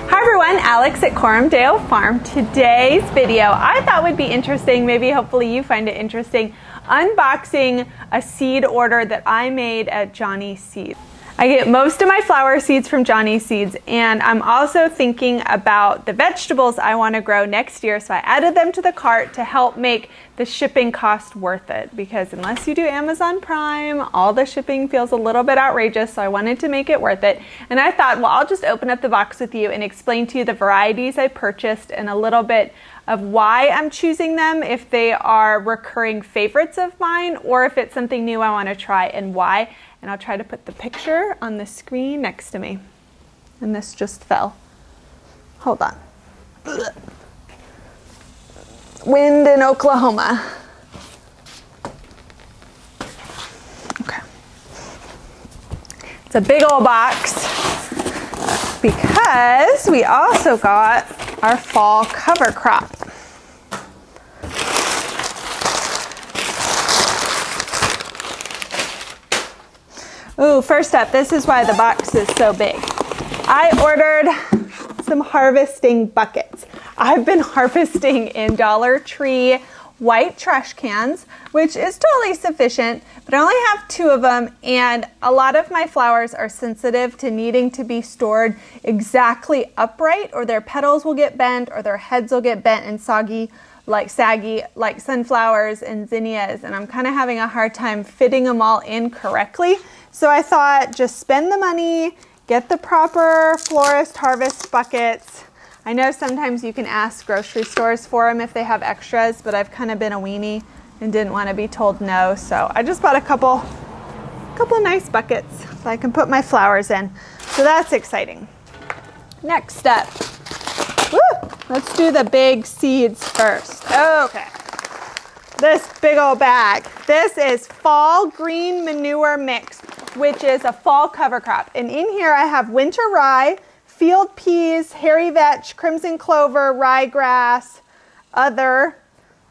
Hi everyone, Alex at Corumdale Farm. Today's video I thought would be interesting, maybe hopefully you find it interesting, unboxing a seed order that I made at Johnny Seeds. I get most of my flower seeds from Johnny Seeds, and I'm also thinking about the vegetables I want to grow next year, so I added them to the cart to help make the shipping cost worth it, because unless you do Amazon Prime, all the shipping feels a little bit outrageous, so I wanted to make it worth it. And I thought, well, I'll just open up the box with you and explain to you the varieties I purchased and a little bit of why I'm choosing them, if they are recurring favorites of mine or if it's something new I want to try and why. And I'll try to put the picture on the screen next to me. And this just fell. Hold on. Wind in Oklahoma. Okay. It's a big old box because we also got our fall cover crop. Ooh, first up, this is why the box is so big. I ordered some harvesting buckets. I've been harvesting in Dollar Tree white trash cans, which is totally sufficient, but I only have 2 of them, and a lot of my flowers are sensitive to needing to be stored exactly upright, or their petals will get bent, or their heads will get bent and saggy, like sunflowers and zinnias, and I'm kind of having a hard time fitting them all in correctly. So I thought, just spend the money, get the proper florist harvest buckets. I know sometimes you can ask grocery stores for them if they have extras, but I've kind of been a weenie and didn't want to be told no. So I just bought a couple nice buckets so I can put my flowers in. So that's exciting. Next up, let's do the big seeds first. Okay, this big old bag. This is fall green manure mix, which is a fall cover crop. And in here I have winter rye, field peas, hairy vetch, crimson clover, ryegrass, other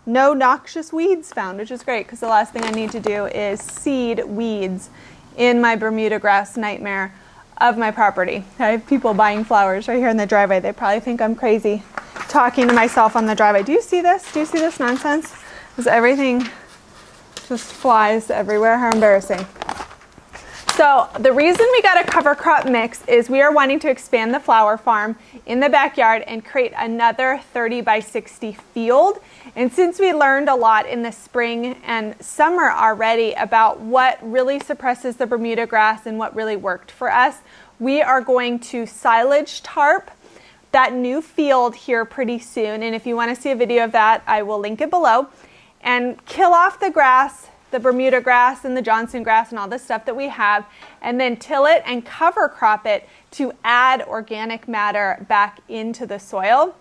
no noxious weeds found, which is great because the last thing I need to do is seed weeds in my Bermuda grass nightmare of my property. I have people buying flowers right here in the driveway. They probably think I'm crazy talking to myself on the driveway. Do you see this? Do you see this nonsense? Because everything just flies everywhere. How embarrassing. So the reason we got a cover crop mix is we are wanting to expand the flower farm in the backyard and create another 30 by 60 field. And since we learned a lot in the spring and summer already about what really suppresses the Bermuda grass and what really worked for us, we are going to silage tarp that new field here pretty soon. And if you want to see a video of that, I will link it below, and kill off the grass, the Bermuda grass and the Johnson grass and all the stuff that we have, and then till it and cover crop it to add organic matter back into the soil.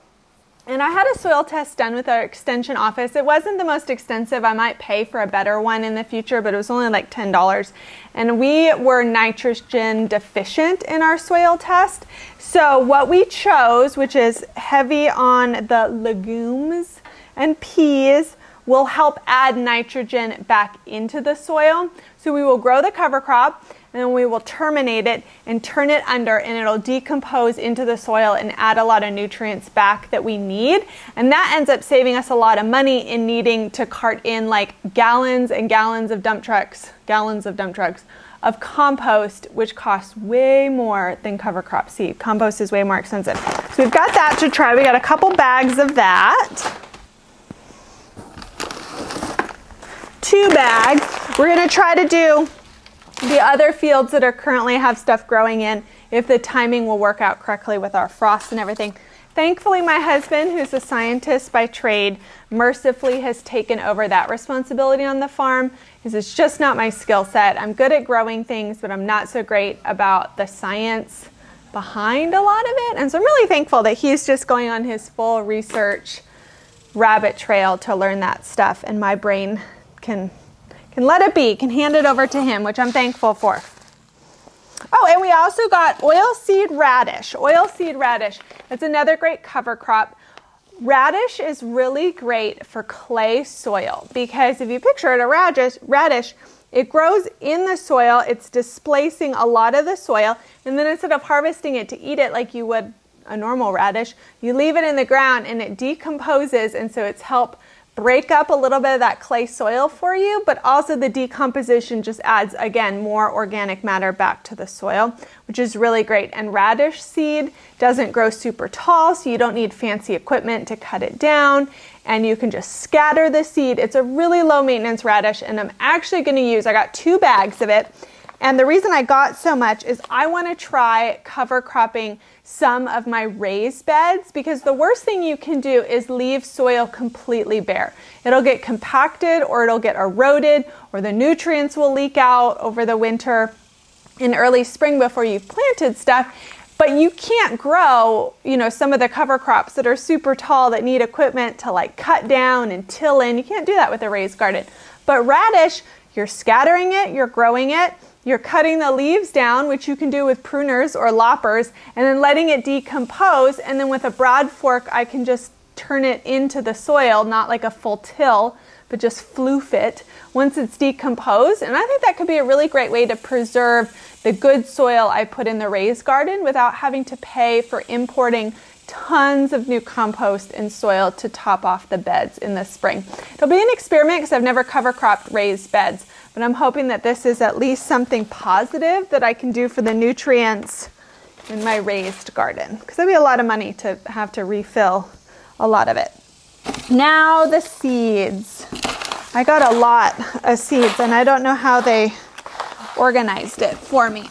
And I had a soil test done with our extension office. It wasn't the most extensive. I might pay for a better one in the future, but it was only like $10. And we were nitrogen deficient in our soil test. So what we chose, which is heavy on the legumes and peas, will help add nitrogen back into the soil. So we will grow the cover crop, and then we will terminate it and turn it under, and it'll decompose into the soil and add a lot of nutrients back that we need. And that ends up saving us a lot of money in needing to cart in like gallons and gallons of dump trucks of compost, which costs way more than cover crop seed. Compost is way more expensive. So we've got that to try. We got a couple bags of that. 2 bags. We're going to try to do the other fields that are currently have stuff growing in, if the timing will work out correctly with our frost and everything. Thankfully, my husband, who's a scientist by trade, mercifully has taken over that responsibility on the farm, because it's just not my skill set. I'm good at growing things, but I'm not so great about the science behind a lot of it. And so I'm really thankful that he's just going on his full research rabbit trail to learn that stuff, and my brain can let it be, can hand it over to him, which I'm thankful for. Oh, and we also got oilseed radish. Oilseed radish, that's another great cover crop. Radish is really great for clay soil, because if you picture it, a radish, it grows in the soil, it's displacing a lot of the soil, and then instead of harvesting it to eat it like you would a normal radish, you leave it in the ground and it decomposes, and so it's helped break up a little bit of that clay soil for you, but also the decomposition just adds, again, more organic matter back to the soil, which is really great. And radish seed doesn't grow super tall, so you don't need fancy equipment to cut it down, and you can just scatter the seed. It's a really low maintenance radish, and I'm actually going to use, I got 2 bags of it, and the reason I got so much is I want to try cover cropping some of my raised beds, because the worst thing you can do is leave soil completely bare. It'll get compacted, or it'll get eroded, or the nutrients will leak out over the winter in early spring before you've planted stuff. But you can't grow, some of the cover crops that are super tall that need equipment to like cut down and till in. You can't do that with a raised garden. But radish, you're scattering it, you're growing it, you're cutting the leaves down, which you can do with pruners or loppers, and then letting it decompose. And then with a broad fork, I can just turn it into the soil, not like a full till, but just floof it once it's decomposed. And I think that could be a really great way to preserve the good soil I put in the raised garden without having to pay for importing tons of new compost and soil to top off the beds in the spring. It'll be an experiment because I've never cover cropped raised beds, but I'm hoping that this is at least something positive that I can do for the nutrients in my raised garden, because that'd be a lot of money to have to refill a lot of it. Now the seeds. I got a lot of seeds and I don't know how they organized it for me.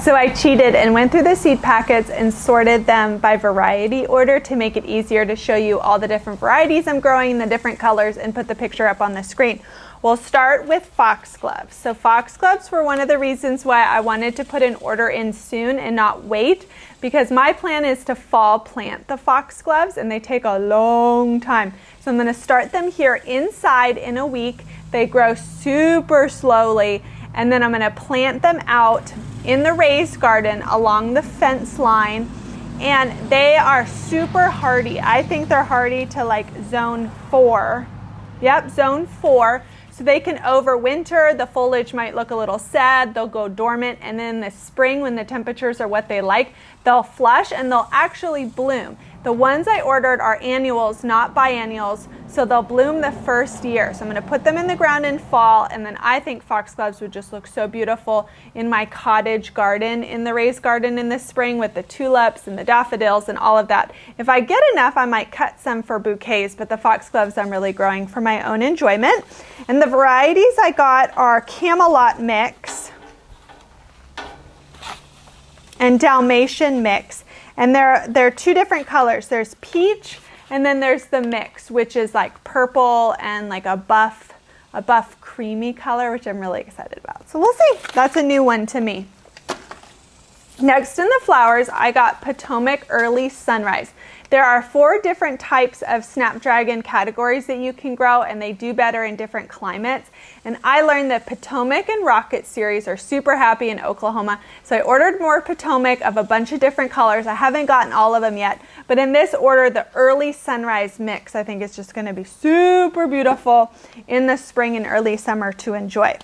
So I cheated and went through the seed packets and sorted them by variety order to make it easier to show you all the different varieties I'm growing in the different colors and put the picture up on the screen. We'll start with foxgloves. So foxgloves were one of the reasons why I wanted to put an order in soon and not wait, because my plan is to fall plant the foxgloves and they take a long time. So I'm going to start them here inside in a week. They grow super slowly, and then I'm going to plant them out in the raised garden along the fence line, and they are super hardy. I think they're hardy to like zone 4. Yep, zone 4. So they can overwinter. The foliage might look a little sad. They'll go dormant, and then in the spring, when the temperatures are what they like, they'll flush and they'll actually bloom. The ones I ordered are annuals, not biennials, so they'll bloom the first year. So I'm going to put them in the ground in fall, and then I think foxgloves would just look so beautiful in my cottage garden, in the raised garden in the spring with the tulips and the daffodils and all of that. If I get enough, I might cut some for bouquets, but the foxgloves I'm really growing for my own enjoyment. And the varieties I got are Camelot Mix and Dalmatian Mix. And they're 2 different colors. There's peach, and then there's the mix, which is like purple and like a buff creamy color, which I'm really excited about. So we'll see. That's a new one to me. Next in the flowers, I got Potomac Early Sunrise. There are 4 different types of snapdragon categories that you can grow, and they do better in different climates. And I learned that Potomac and Rocket series are super happy in Oklahoma. So I ordered more Potomac of a bunch of different colors. I haven't gotten all of them yet, but in this order, the Early Sunrise Mix, I think is just going to be super beautiful in the spring and early summer to enjoy.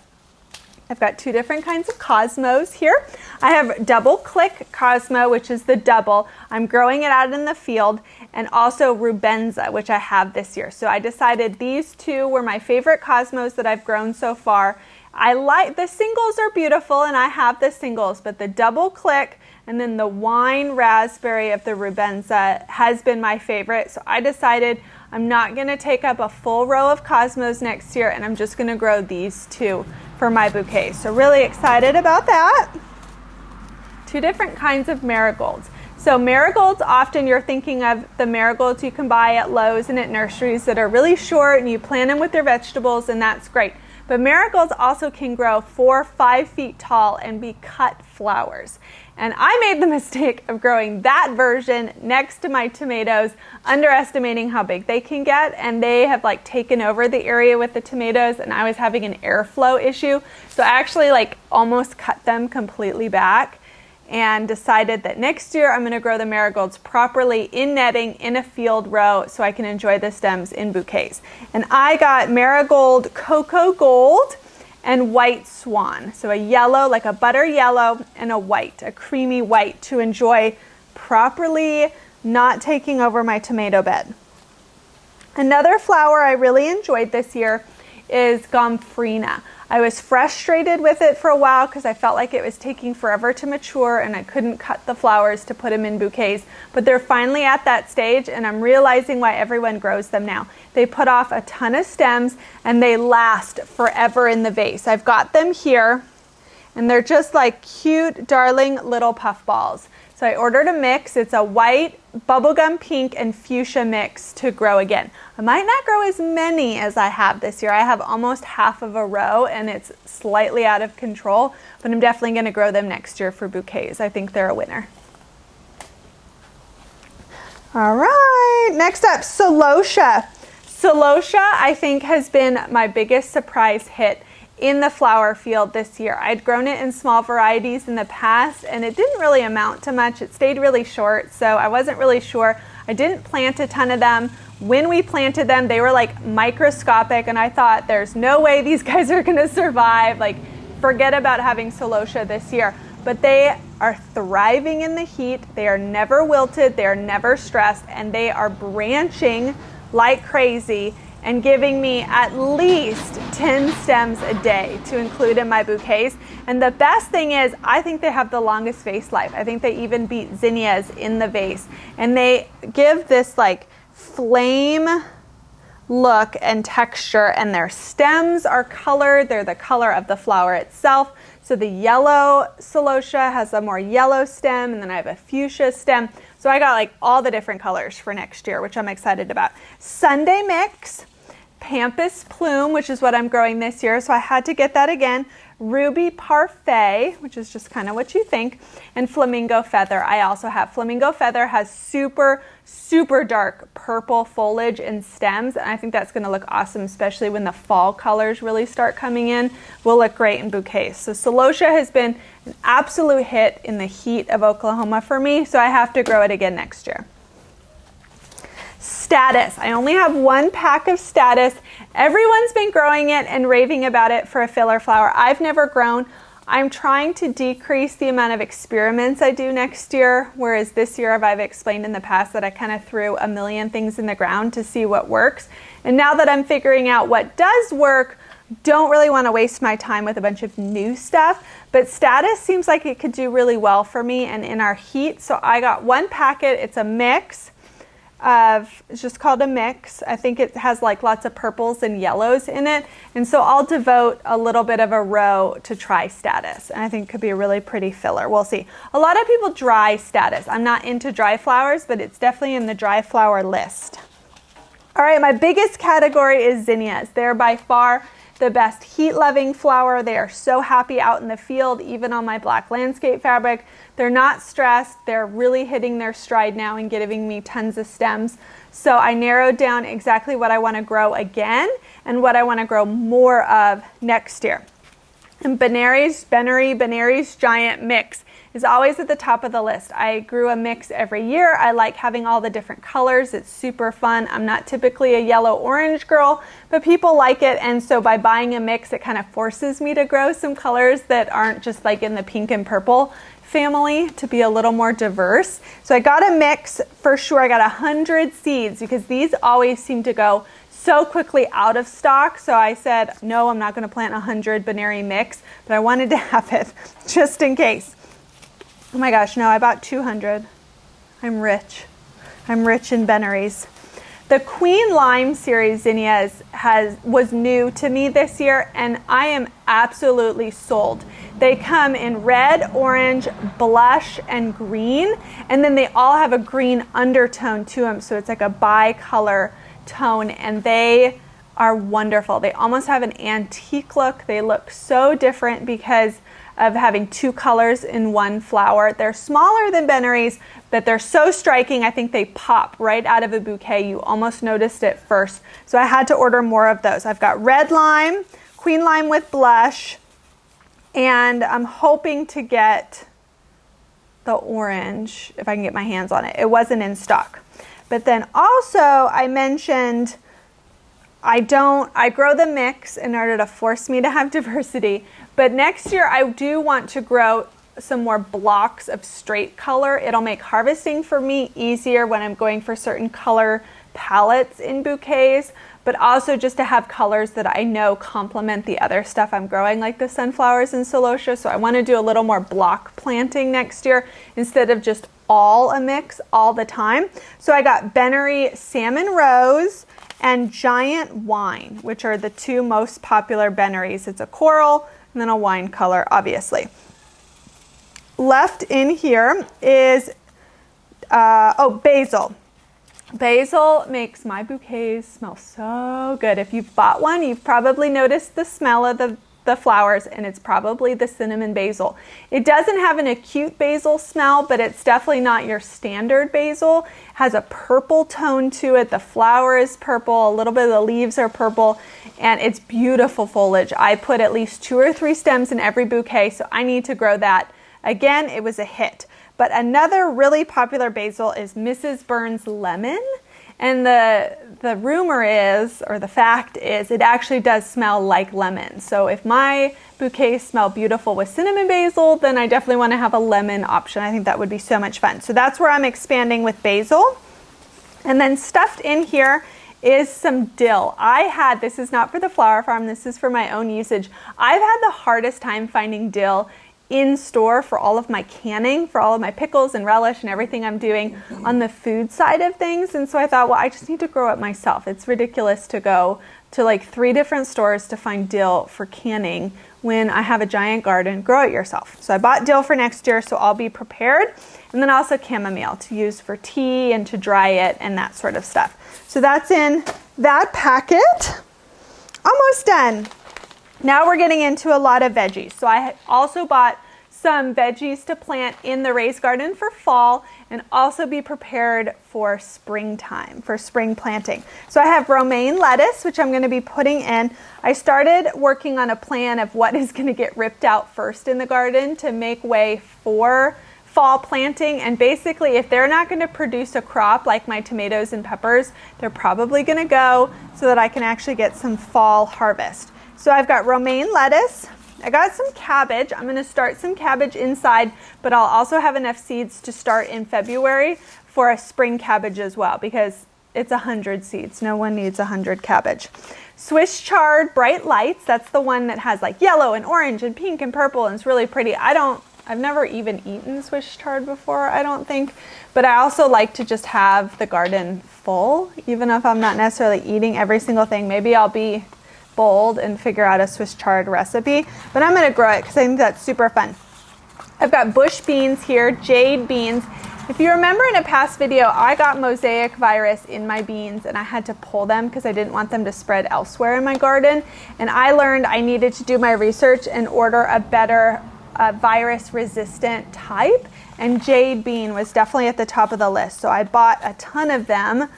I've got 2 different kinds of cosmos here. I have Double Click Cosmo, which is the double. I'm growing it out in the field, and also Rubenza, which I have this year. So I decided these 2 were my favorite cosmos that I've grown so far. I like the singles are beautiful, and I have the singles, but the Double Click and then the wine raspberry of the Rubenza has been my favorite. So I decided I'm not going to take up a full row of cosmos next year, and I'm just going to grow these 2 for my bouquet. So really excited about that. 2 different kinds of marigolds. So marigolds, often you're thinking of the marigolds you can buy at Lowe's and at nurseries that are really short, and you plant them with their vegetables, and that's great. But marigolds also can grow 4 or 5 feet tall and be cut flowers. And I made the mistake of growing that version next to my tomatoes, underestimating how big they can get, and they have like taken over the area with the tomatoes, and I was having an airflow issue. So I actually like almost cut them completely back and decided that next year I'm going to grow the marigolds properly in netting in a field row so I can enjoy the stems in bouquets. And I got marigold cocoa gold and white swan. So a yellow, like a butter yellow, and a white, a creamy white to enjoy properly not taking over my tomato bed. Another flower I really enjoyed this year is Gomphrena. I was frustrated with it for a while because I felt like it was taking forever to mature and I couldn't cut the flowers to put them in bouquets. But they're finally at that stage and I'm realizing why everyone grows them now. They put off a ton of stems and they last forever in the vase. I've got them here and they're just like cute, darling little puff balls. So I ordered a mix. It's a white, bubblegum pink, and fuchsia mix to grow again. I might not grow as many as I have this year. I have almost half of a row and it's slightly out of control, but I'm definitely going to grow them next year for bouquets. I think they're a winner. All right, next up, Celosia. Celosia, I think, has been my biggest surprise hit in the flower field this year. I'd grown it in small varieties in the past and it didn't really amount to much. It stayed really short, so I wasn't really sure. I didn't plant a ton of them. When we planted them, they were like microscopic and I thought there's no way these guys are gonna survive. Like, forget about having Celosia this year. But they are thriving in the heat. They are never wilted, they are never stressed, and they are branching like crazy and giving me at least 10 stems a day to include in my bouquets. And the best thing is, I think they have the longest vase life. I think they even beat zinnias in the vase. And they give this like flame look and texture, and their stems are colored. They're the color of the flower itself. So the yellow Celosia has a more yellow stem, and then I have a fuchsia stem. So I got like all the different colors for next year, which I'm excited about. Sunday Mix, Pampas Plume, which is what I'm growing this year, so I had to get that again. Ruby Parfait, which is just kind of what you think, and Flamingo Feather. I also have Flamingo Feather, has super, super dark purple foliage and stems, and I think that's going to look awesome, especially when the fall colors really start coming in. Will look great in bouquets. So Celosia has been an absolute hit in the heat of Oklahoma for me, so I have to grow it again next year. Status. I only have one pack of Status. Everyone's been growing it and raving about it for a filler flower. I've never grown. I'm trying to decrease the amount of experiments I do next year, whereas this year I've explained in the past that I kind of threw a million things in the ground to see what works. And now that I'm figuring out what does work, don't really want to waste my time with a bunch of new stuff. But Status seems like it could do really well for me and in our heat. So I got one packet. It's a mix of, it's just called a mix. I think it has like lots of purples and yellows in it. And so I'll devote a little bit of a row to try Status. And I think it could be a really pretty filler. We'll see. A lot of people dry Status. I'm not into dry flowers, but it's definitely in the dry flower list. All right, my biggest category is zinnias. They're by far the best heat-loving flower. They are so happy out in the field, even on my black landscape fabric. They're not stressed. They're really hitting their stride now and giving me tons of stems. So I narrowed down exactly what I want to grow again and what I want to grow more of next year. And Benary's Giant Mix is always at the top of the list. I grew a mix every year. I like having all the different colors. It's super fun. I'm not typically a yellow-orange girl, but people like it. And so by buying a mix, it kind of forces me to grow some colors that aren't just like in the pink and purple family, to be a little more diverse. So I got a mix for sure. I got 100 seeds because these always seem to go so quickly out of stock. So I said, no, I'm not going to plant 100 Benary mix, but I wanted to have it just in case. Oh my gosh, no, I bought 200. I'm rich. I'm rich in Benaries. The Queen Lime series zinnias was new to me this year, and I am absolutely sold. They come in red, orange, blush, and green, and then they all have a green undertone to them, so it's like a bi-color tone, and they are wonderful. They almost have an antique look. They look so different because of having two colors in one flower. They're smaller than Benary's, but they're so striking. I think they pop right out of a bouquet. You almost noticed it first. So I had to order more of those. I've got red lime, queen lime with blush, and I'm hoping to get the orange if I can get my hands on it. It wasn't in stock. But then also I mentioned I grow the mix in order to force me to have diversity. But next year I do want to grow some more blocks of straight color. It'll make harvesting for me easier when I'm going for certain color palettes in bouquets, but also just to have colors that I know complement the other stuff I'm growing, like the sunflowers and celosia. So I want to do a little more block planting next year instead of just all a mix all the time. So I got Bennery Salmon Rose and Giant Wine, which are the two most popular Bennerys. It's a coral and then a wine color, obviously. Left in here is, Basil. Basil makes my bouquets smell so good. If you've bought one, you've probably noticed the smell of the flowers, and it's probably the cinnamon basil. It doesn't have an acute basil smell, but it's definitely not your standard basil. It has a purple tone to it. The flower is purple, a little bit of the leaves are purple, and it's beautiful foliage. I put at least 2 or 3 stems in every bouquet, so I need to grow that. Again, it was a hit. But another really popular basil is Mrs. Burns Lemon. And the rumor is, or the fact is, it actually does smell like lemon. So if my bouquets smell beautiful with cinnamon basil, then I definitely want to have a lemon option. I think that would be so much fun. So that's where I'm expanding with basil. And then stuffed in here is some dill. This is not for the flower farm, this is for my own usage. I've had the hardest time finding dill in store for all of my canning, for all of my pickles and relish and everything I'm doing on the food side of things. And so I thought, well, I just need to grow it myself. It's ridiculous to go to like 3 different stores to find dill for canning when I have a giant garden. Grow it yourself. So I bought dill for next year, so I'll be prepared. And then also chamomile to use for tea and to dry it and that sort of stuff. So that's in that packet. Almost done. Now we're getting into a lot of veggies. So I also bought some veggies to plant in the raised garden for fall and also be prepared for springtime, for spring planting. So I have romaine lettuce, which I'm going to be putting in. I started working on a plan of what is going to get ripped out first in the garden to make way for fall planting. And basically, if they're not going to produce a crop like my tomatoes and peppers, they're probably going to go so that I can actually get some fall harvest. So I've got romaine lettuce. I got some cabbage. I'm going to start some cabbage inside, but I'll also have enough seeds to start in February for a spring cabbage as well, because it's 100 seeds. No one needs 100 cabbage. Swiss chard bright lights. That's the one that has like yellow and orange and pink and purple, and it's really pretty. I've never even eaten Swiss chard before, I don't think, but I also like to just have the garden full, even if I'm not necessarily eating every single thing. Maybe I'll be bold and figure out a Swiss chard recipe, but I'm going to grow it because I think that's super fun. I've got bush beans here, Jade Beans. If you remember in a past video, I got mosaic virus in my beans and I had to pull them because I didn't want them to spread elsewhere in my garden. And I learned I needed to do my research and order a better virus resistant type. And Jade Bean was definitely at the top of the list. So I bought a ton of them.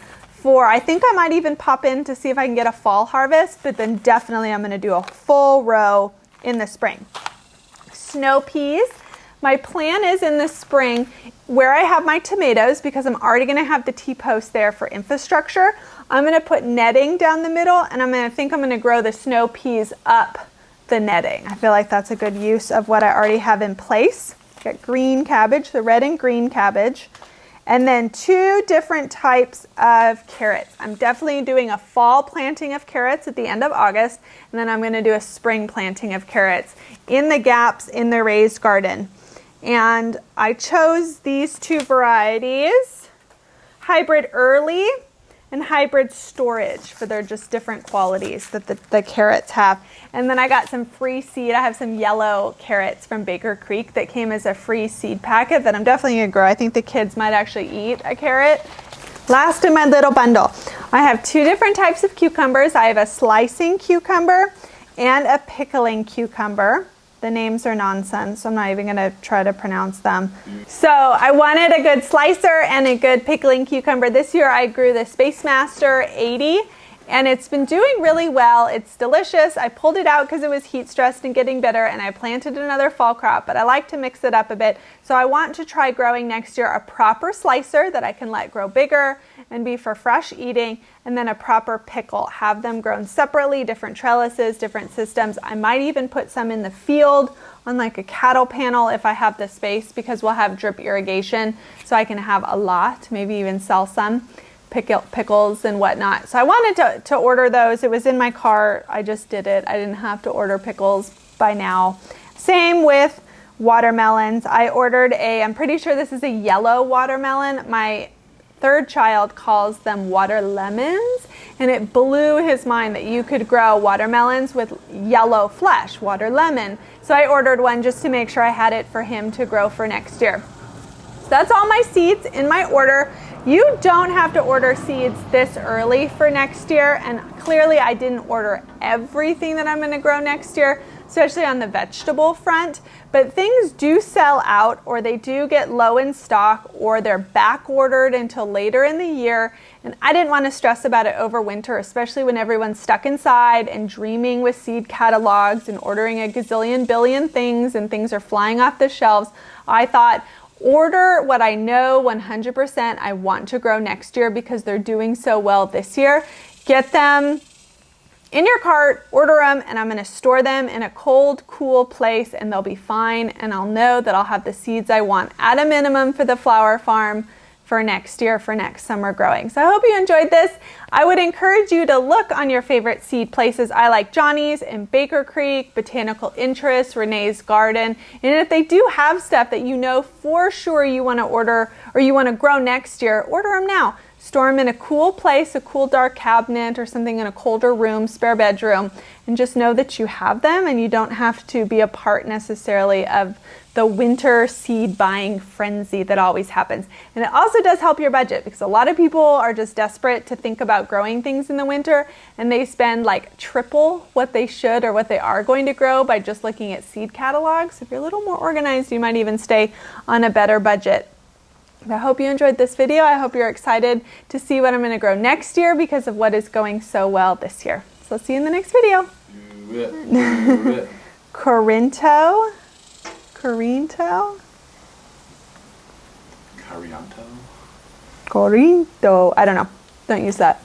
I think I might even pop in to see if I can get a fall harvest, but then definitely I'm going to do a full row in the spring. Snow peas. My plan is in the spring where I have my tomatoes, because I'm already going to have the T-post there for infrastructure. I'm going to put netting down the middle, and I'm going to grow the snow peas up the netting. I feel like that's a good use of what I already have in place. Got green cabbage, the red and green cabbage. And then 2 different types of carrots. I'm definitely doing a fall planting of carrots at the end of August, and then I'm going to do a spring planting of carrots in the gaps in the raised garden. And I chose these 2 varieties, hybrid early and hybrid storage, for their just different qualities that the carrots have. And then I got some free seed. I have some yellow carrots from Baker Creek that came as a free seed packet that I'm definitely going to grow. I think the kids might actually eat a carrot. Last in my little bundle, I have 2 different types of cucumbers. I have a slicing cucumber and a pickling cucumber. The names are nonsense, so I'm not even going to try to pronounce them. So I wanted a good slicer and a good pickling cucumber. This year I grew the Space Master 80, and it's been doing really well. It's delicious. I pulled it out because it was heat stressed and getting bitter, and I planted another fall crop, but I like to mix it up a bit. So I want to try growing next year a proper slicer that I can let grow bigger and be for fresh eating, and then a proper pickle. Have them grown separately, different trellises, different systems. I might even put some in the field on like a cattle panel if I have the space, because we'll have drip irrigation, so I can have a lot, maybe even sell some pickles and whatnot. So I wanted to order those. It was in my cart. I just did it. I didn't have to order pickles by now. Same with watermelons. I ordered I'm pretty sure this is a yellow watermelon. My third child calls them water lemons, and it blew his mind that you could grow watermelons with yellow flesh, water lemon. So I ordered one just to make sure I had it for him to grow for next year. So that's all my seeds in my order. You don't have to order seeds this early for next year, and clearly I didn't order everything that I'm going to grow next year, especially on the vegetable front, but things do sell out, or they do get low in stock, or they're back ordered until later in the year, and I didn't want to stress about it over winter, especially when everyone's stuck inside and dreaming with seed catalogs and ordering a gazillion billion things, and things are flying off the shelves. I thought, order what I know 100% I want to grow next year because they're doing so well this year. Get them in your cart, order them, and I'm going to store them in a cold, cool place, and they'll be fine, and I'll know that I'll have the seeds I want at a minimum for the flower farm for next year, for next summer growing. So I hope you enjoyed this. I would encourage you to look on your favorite seed places. I like Johnny's and Baker Creek, Botanical Interest, Renee's Garden. And if they do have stuff that you know for sure you want to order or you want to grow next year, order them now. Store them in a cool place, a cool dark cabinet or something in a colder room, spare bedroom, and just know that you have them and you don't have to be a part necessarily of the winter seed buying frenzy that always happens. And it also does help your budget because a lot of people are just desperate to think about growing things in the winter, and they spend like triple what they should or what they are going to grow by just looking at seed catalogs. If you're a little more organized, you might even stay on a better budget. I hope you enjoyed this video. I hope you're excited to see what I'm going to grow next year because of what is going so well this year. So see you in the next video. Corinto. Corinto. I don't know. Don't use that.